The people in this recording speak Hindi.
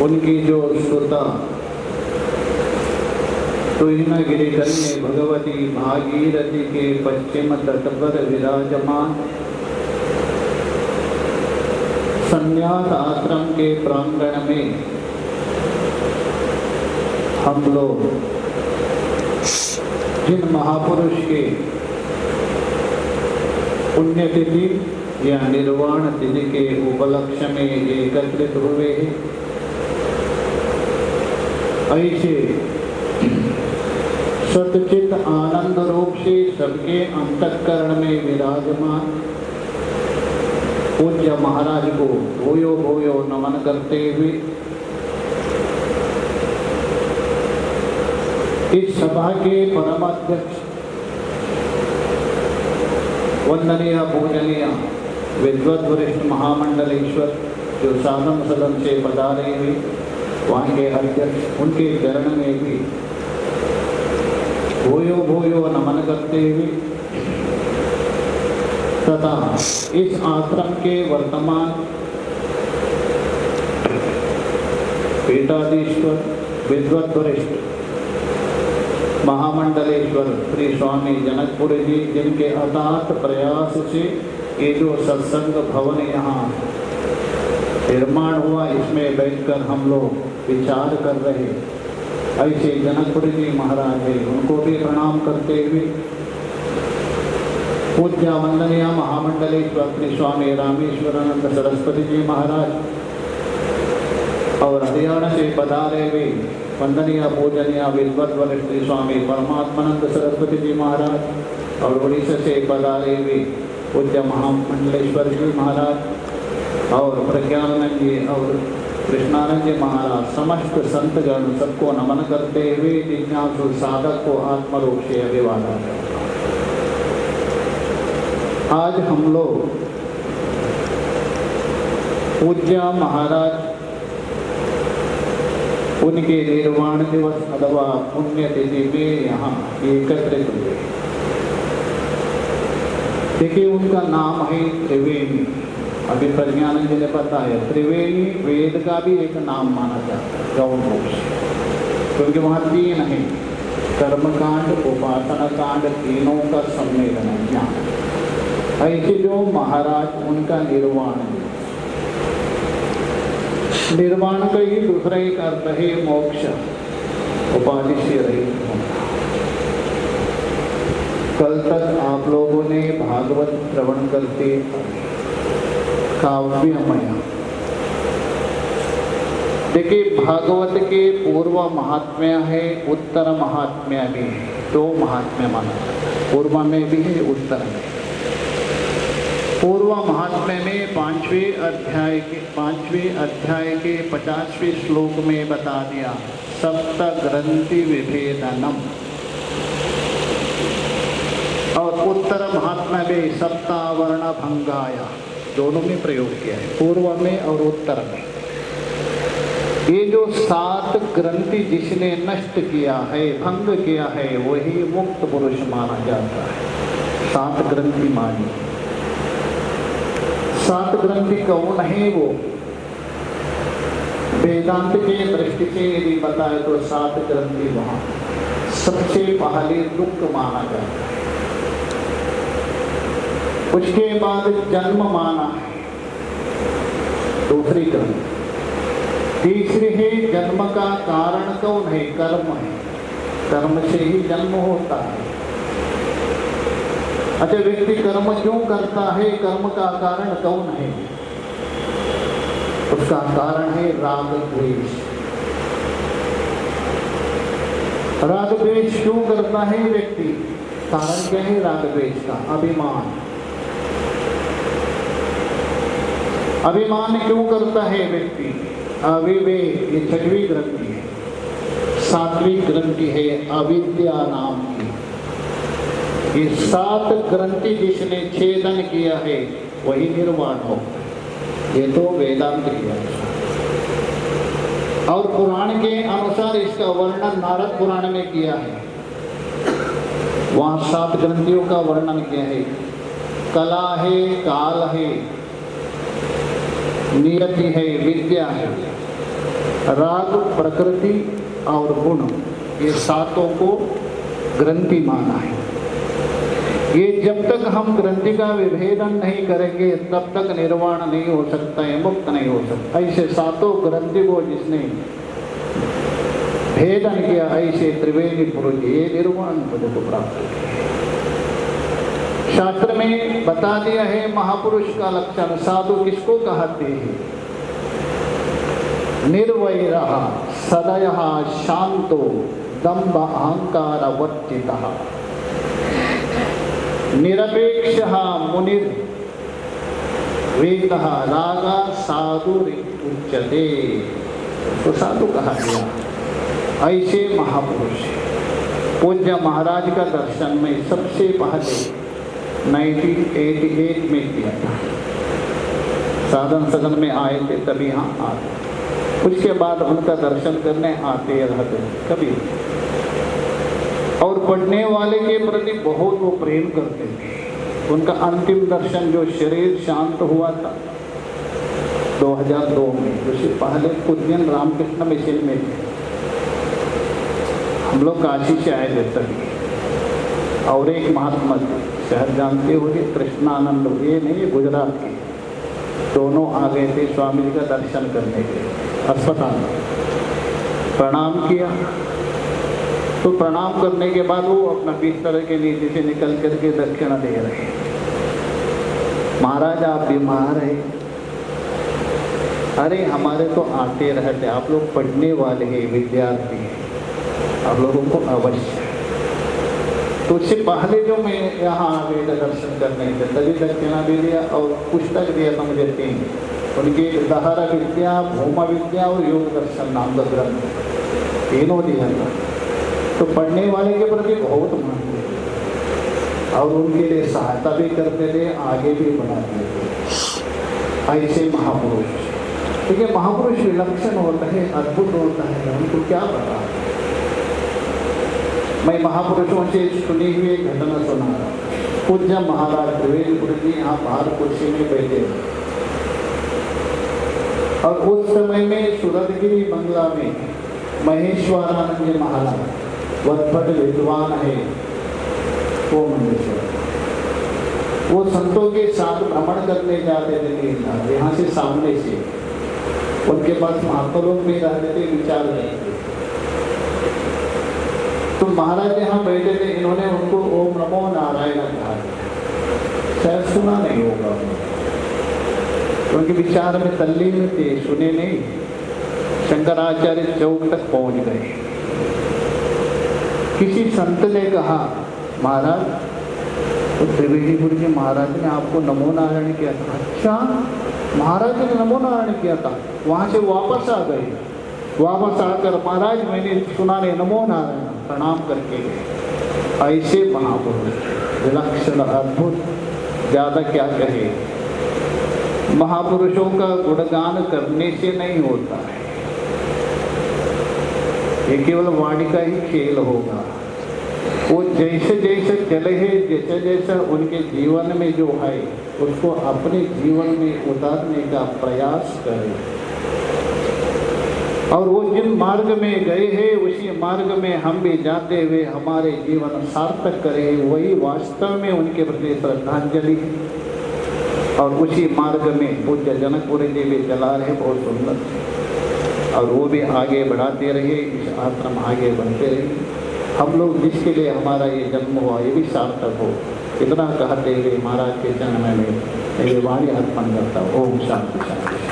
उनकी जो स्तुता तुहिनगिरि कन्ये भगवती भागीरथी के पश्चिम तट पर विराजमान संन्यास आश्रम के प्रांगण में हम लोग जिन महापुरुष के पुण्यतिथि या निर्वाण तिथि के उपलक्ष्य में एकत्रित हुए हैं, ऐसे सतचित आनंद रूप से सबके अंतःकरण में विराजमान पूज्य महाराज को भूयो भूयो नमन करते हुए इस सभा के परमाध्यक्ष वंदनीय पूजनीय विद्वत वरिष्ठ महामंडलेश्वर जो साधन सदन से पधारे हुए वहाँ के अध्यक्ष उनके चरण में भी भूयो भूयो नमन करते हुए तथा इस आश्रम के वर्तमान पीठाधीश्वर विद्वत वरिष्ठ महामंडलेश्वर श्री स्वामी जनकपुर जी, जिनके अथात प्रयास से ये जो सत्संग भवन यहाँ निर्माण हुआ, इसमें बैठकर हम लोग विचार कर रहे, ऐसे जनकपुर जी महाराज है, उनको भी प्रणाम करते हुए पूज्य वंदनीय महामंडलेश्वर श्री स्वामी रामेश्वरानंद सरस्वती जी महाराज और हरियाणा से पधारे हुए वंदनीय पूजनीय विद्वत वरिष्ठ श्री स्वामी परमात्मानंद सरस्वती जी महाराज और उड़ीसा से पधारे हुए पूज्य महामंडलेश्वर जी महाराज और प्रज्ञानंद जी और कृष्णानंद जी महाराज, समस्त संतगण सबको नमन करते हुए जिज्ञासु साधक को आत्मरूप से अभिवादन करता हूं। आज हम लोग पूज्य महाराज उनके निर्वाण दिवस अथवा पुण्यतिथि में यहाँ एकत्रित हुए। देखिए, उनका नाम है त्रिवेणी। अभी प्रज्ञानंद जी ने बताया त्रिवेणी वेद का भी एक नाम माना जाता है गौण रूप से, क्योंकि वहाँ तीन है, कर्मकांड उपासना कांड, तीनों का सम्मेलन है ज्ञान। ऐसे जो महाराज उनका निर्वाण का ही दूसरा एक अर्थ है मोक्ष, उपाधि से रहित होना। कल तक आप लोगों ने भागवत श्रवण करके काव्यमय, देखिए भागवत के पूर्व महात्म्य है, उत्तर महात्म्य भी है, दो महात्म्य माना जाता है, पूर्व में भी है उत्तर में। पूर्व महात्म्य में पांचवें अध्याय के 50वें श्लोक में बता दिया सप्त ग्रंथि विभेदनम, और उत्तर महात्म्य में सप्तावर्ण भंगाया, दोनों में प्रयोग किया है, पूर्व में और उत्तर में। ये जो 7 ग्रंथि जिसने नष्ट किया है, भंग किया है, वही मुक्त पुरुष माना जाता है। 7 ग्रंथि मानी, 7 ग्रंथि कौन है? वो वेदांत के दृष्टि से यदि बताए तो 7 ग्रंथि वहां सबसे पहले दुख माना जाता है, उसके बाद जन्म माना है दूसरी ग्रंथि, तीसरी है जन्म का कारण कौन है? कर्म है, कर्म से ही जन्म होता है। अच्छा, व्यक्ति कर्म क्यों करता है? कर्म का कारण कौन है? उसका कारण है राग द्वेष। राग द्वेष क्यों करता है व्यक्ति? कारण क्या है राग द्वेष का? अभिमान। अभिमान क्यों करता है व्यक्ति? अविवेक, ये 6वीं ग्रंथि है। 7वीं ग्रंथि है अविद्या नाम की। ये 7 ग्रंथि जिसने छेदन किया है वही निर्वाण हो। ये तो वेदांत किया। और पुराण के अनुसार इसका वर्णन नारद पुराण में किया है, वहाँ 7 ग्रंथियों का वर्णन किया है। कला है, काल है, नियति है, विद्या है। राग, प्रकृति और गुण, ये सातों को ग्रंथि माना है। ये जब तक हम ग्रंथि का विभेदन नहीं करेंगे तब तक निर्वाण नहीं हो सकता है, मुक्त नहीं हो सकता। ऐसे सातों ग्रंथि को जिसने भेदन किया, ऐसे त्रिवेणी पुरुष ये निर्वाण पद को प्राप्त किया। शास्त्र में बता दिया है महापुरुष का लक्षण। साधु किसको कहते हैं? निर्वैरः सदयः शांतो दंभ अहंकार वर्जितः निरपेक्षः मुनिर् वेदः रागा साधुरुच्यते। तो साधु कहा गया। ऐसे महापुरुष पूज्य महाराज का दर्शन में सबसे पहले 1988 में किया था। साधन सदन में आए थे, तभी यहाँ आते। उसके बाद उनका दर्शन करने आते रहते कभी। और पढ़ने वाले के प्रति बहुत वो प्रेम करते थे। उनका अंतिम दर्शन जो शरीर शांत हुआ था 2002 में, उससे पहले कुछ दिन रामकृष्ण मिशन में थे। हम लोग काशी से आए थे तभी। और एक महात्मा शहर जानते होंगे, कृष्णानंद, ये नहीं गुजरात के, दोनों आ गए थे स्वामी जी का दर्शन करने के लिए अस्पताल में। प्रणाम किया तो प्रणाम करने के बाद वो अपना बिस्तर के नीचे से निकल करके दक्षिणा दे रहे। महाराज आप बीमार है? अरे हमारे तो आते रहते, आप लोग पढ़ने वाले हैं, विद्यार्थी हैं, आप लोगों को अवश्य। तो उससे पहले जो मैं यहाँ आ गए दर्शन करने के, तभी दक्षिणा भी दिया और पुस्तक दिया था मुझे 3, उनकी दहरा विद्या, भूमा विद्या और योग दर्शन नाम का ग्रंथ, तीनों दिया था। तो पढ़ने वाले के प्रति बहुत मानते थे और उनके लिए सहायता भी करते थे, आगे भी बढ़ाते थे। ऐसे महापुरुष, देखिए महापुरुष विलक्षण होता है, अद्भुत होता है, उनको क्या पता। मैं महापुरुषों से सुनी हुई एक घटना सुना रहा। पूज्य महाराज त्रिवेणी पुरुष जी यहाँ बाहर कुर्सी में बैठे और उस समय में सूरतगिरी बंगला में महेश्वरानंद जी महाराज वत्पट विद्वान है, वो मंडेश्वर, वो संतों के साथ भ्रमण करने जाते थे यहाँ से सामने से। उनके पास महात्मा लोग भी रहते थे, विचार करते। तो महाराज यहाँ बैठे थे, इन्होंने उनको ओम नमो नारायण कहा। शायद सुना नहीं होगा, उनके विचार में तल्लीन थे, सुने नहीं। शंकराचार्य चौक तक पहुंच गए। किसी संत ने कहा, महाराज तो त्रिवेणी गुरु जी महाराज ने आपको नमो नारायण किया था। अच्छा, महाराज ने नमो नारायण किया था। वहाँ से वापस आ गए। वापस आकर महाराज मैंने सुना नहीं, नमो नारायण, प्रणाम करके गए। ऐसे महापुरुष विलक्षण, अद्भुत, ज़्यादा क्या कहे। महापुरुषों का गुणगान करने से नहीं होता है, ये केवल वाणी का ही खेल होगा। वो जैसे जैसे चले हैं, जैसे जैसे उनके जीवन में जो है उसको अपने जीवन में उतारने का प्रयास करें। और वो जिन मार्ग में गए हैं उसी मार्ग में हम भी जाते हुए हमारे जीवन सार्थक करें, वही वास्तव में उनके प्रति श्रद्धांजलि है। और उसी मार्ग में पूज्य जनकपुरी जी भी चला रहे, बहुत सुंदर, और वो भी आगे बढ़ाते रहे, इस आश्रम आगे बढ़ते रहे। हम लोग जिसके लिए हमारा ये जन्म हुआ ये भी सार्थक हो, इतना कहते हुए महाराज के जन्म में ये वाणी अर्पण करता हूँ। ओम शांति शांति।